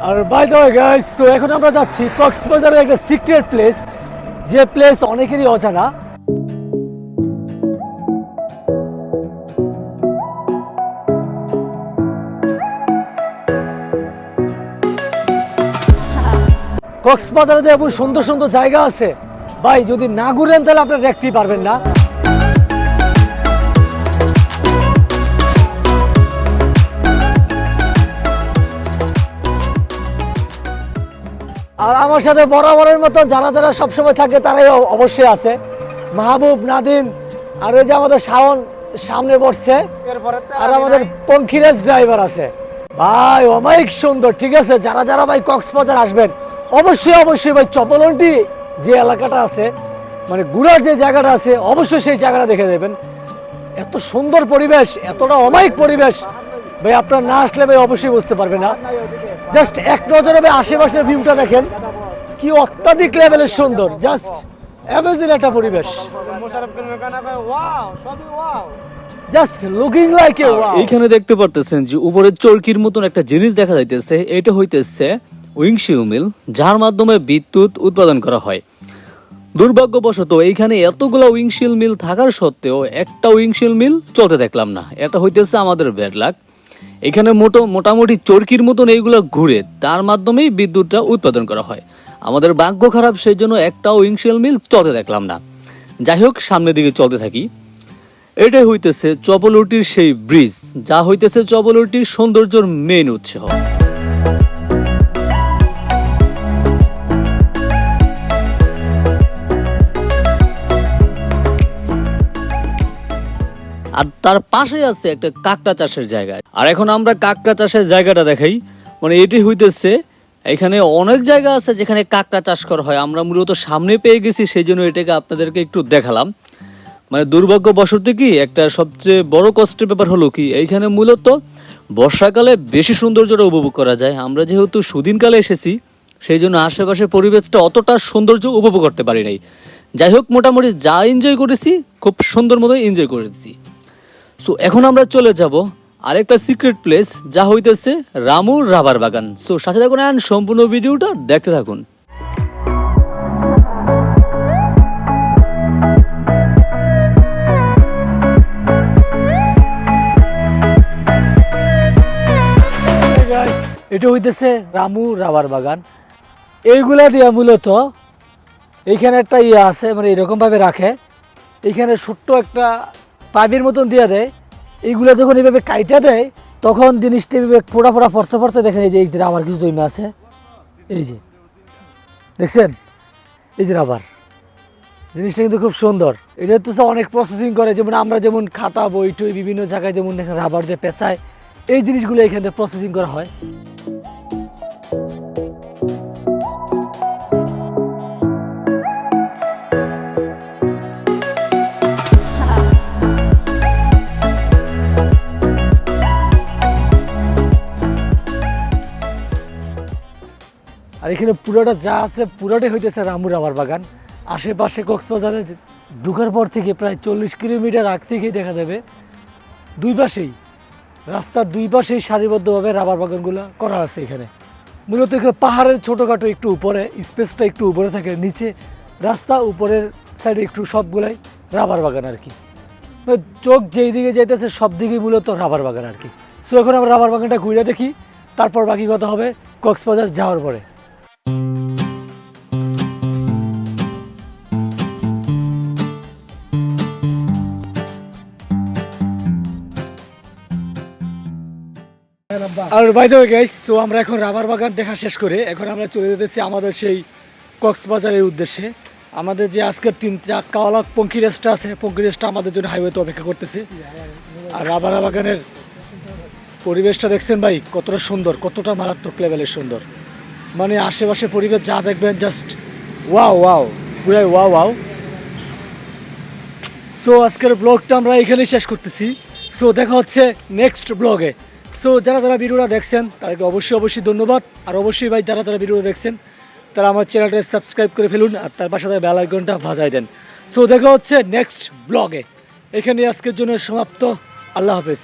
R by the way guys, so এখন আমরা যাচ্ছি কক্সবাজারের একটা সিক্রেট প্লেস, যে প্লেস অনেকেরই অজানা। কক্সবাজারে এমন সুন্দর সুন্দর জায়গা আছে ভাই, যদি না ঘুরেন তাহলে আপনারা দেখতেই পারবেন না। আর আমার সাথে বরাবরের মতন যারা যারা সবসময় থাকে তারাই অবশ্যই আছে, মাহবুব, নাদিম, আর ওই যে আমাদের শাওন সামনে বসছে, আর আমাদের পঙ্খিরাজ ড্রাইভার আছে। ভাই অনেক সুন্দর, ঠিক আছে। যারা যারা ভাই কক্সবাজার আসবেন অবশ্যই অবশ্যই ভাই চপলন্টি যে এলাকাটা আছে, মানে ঘোরার যে জায়গাটা আছে, অবশ্যই সেই জায়গাটা দেখে দেবেন। এত সুন্দর পরিবেশ, এতটা অমায়িক পরিবেশ ভাই, আপনার না আসলে ভাই অবশ্যই বুঝতে পারবে না। জাস্ট এক নজরে ভাই আশেপাশের ভিউটা দেখেন, কি অত্যাধিক লেভেলের সুন্দর, জাস্ট অ্যামেজিং একটা পরিবেশ, just looking like a wow. এইখানে দেখতে পারতেছেন যে উপরে চরকির মতন একটা জিনিস দেখা যাইতেছে, এটা হইতেছে উইংশিল মিল, যার মাধ্যমে বিদ্যুৎ উৎপাদন করা হয়। দুর্ভাগ্যবশত এইখানে এতগুলো উইংশিল মিল থাকার সত্ত্বেও একটা উইংশিল মিল চলতে দেখলাম না। এটা হইতেছে আমাদের ব্যাড লাক। এখানে মোটামুটি চরকির মতন এইগুলো ঘুরে তার মাধ্যমেই বিদ্যুৎটা উৎপাদন করা হয়। আমাদের ভাগ্য খারাপ, সেই জন্য একটা উইংশিল মিল চলতে দেখলাম না। যাই হোক, সামনের দিকে চলতে থাকি। এটাই হইতেছে চপলটির সেই ব্রিজ, যা হইতেছে চপলটির সৌন্দর্যের মেইন উৎস। আর তার পাশে আছে একটা কাঁকড়া চাষের জায়গা। আর এখন আমরা কাঁকড়া চাষের জায়গাটা দেখাই। মানে এটি হইতেছে, এখানে অনেক জায়গা আছে যেখানে কাঁকড়া চাষ করা হয়। আমরা মূলত সামনে পেয়ে গেছি, সেই জন্য এটাকে আপনাদেরকে একটু দেখালাম। মানে দুর্ভাগ্যবশত কি একটা সবচেয়ে বড় কষ্টের ব্যাপার হলো কি, এইখানে মূলত বর্ষাকালে বেশি সৌন্দর্যটা উপভোগ করা যায়। আমরা যেহেতু সুদিনকালে এসেছি, সেই জন্য আশেপাশের পরিবেশটা অতটা সৌন্দর্য উপভোগ করতে পারি নাই। যাই হোক, মোটামুটি যা এনজয় করেছি খুব সুন্দর মতো এনজয় করেছি। সো এখন আমরা চলে যাব আরেকটা সিক্রেট প্লেস, যা হইতেছে রামুর রাবার বাগান। সো সাথে থাকুন আর সম্পূর্ণ ভিডিওটা দেখতে থাকুন। এটা হইতেছে রামু রাবার বাগান। এইগুলা দিয়া মূলত এইখানে একটা ইয়ে আছে, মানে এরকম ভাবে রাখে, এইখানে ছোট্ট একটা পাইপের মতন দিয়ে দেয়। এইগুলো যখন এইভাবে কাইটা দেয় তখন জিনিসটা এইভাবে ফোড়া ফোড়া পড়তে পড়তে দেখেন, এই যে এই রাবার কিছু জমে আছে, এই যে দেখছেন, এই যে রাবার জিনিসটা কিন্তু খুব সুন্দর। এটা তো অনেক প্রসেসিং করে, যেমন আমরা যেমন খাতা বই টই বিভিন্ন জায়গায় যেমন দেখেন রাবার দিয়ে পেঁচায়, এই জিনিসগুলো এখানে প্রসেসিং করা হয়। আর এখানে পুরোটা যা আছে পুরোটাই হইতেছে রামু রাবার বাগান। আশেপাশে কক্সবাজারে ঢুকার পর থেকে প্রায় 40 কিলোমিটার আগ থেকেই দেখা যাবে দুই পাশেই, রাস্তার দুই পাশেই সারিবদ্ধভাবে রাবার বাগানগুলো করা আছে। এখানে মূলত এখানে পাহাড়ের ছোটোখাটো একটু উপরে স্পেসটা একটু উপরে থাকে, নিচে রাস্তা, উপরের সাইডে একটু সবগুলাই রাবার বাগান আর কি। চোখ যেই দিকে যাইতেছে সব দিকেই মূলত রাবার বাগান আর কি। সো এখন আমরা রাবার বাগানটা ঘুরে দেখি, তারপর বাকি কথা হবে কক্সবাজার যাওয়ার পরে। আর by the way guys, so আমরা এখন রাবার বাগান দেখা শেষ করে এখন আমরা চলে যেতেছি আমাদের সেই কক্সবাজারের উদ্দেশ্যে। আমাদের যে আজকের 3 চাকাওয়ালা পঙ্খি রেস্টটা আছে, পঙ্খি রেস্টটা আমাদের জন্য হাইওয়েতে অপেক্ষা করতেছে। আর রাবার বাগানের পরিবেশটা দেখছেন ভাই, কতটা সুন্দর, কতটা মারাত্মক লেভেলের সুন্দর। মানে আশেপাশে পরিবেশ যা দেখবেন জাস্ট ওয়াও ওয়াও, পুরাই ওয়াও ওয়াও। সো আজকের ব্লগটা আমরা এখানেই শেষ করতেছি। সো দেখা হচ্ছে নেক্সট ব্লগে। সো যারা যারা ভিডিওটা দেখছেন তাদেরকে অবশ্যই অবশ্যই ধন্যবাদ। আর অবশ্যই ভাই যারা যারা ভিডিওটা দেখছেন তারা আমার চ্যানেলটা সাবস্ক্রাইব করে ফেলুন, আর তার পাশে বেল আইকনটা বাজায় দেন। সো দেখা হচ্ছে নেক্সট ব্লগে। এখানে আজকের জন্য সমাপ্ত। আল্লাহ হাফেজ।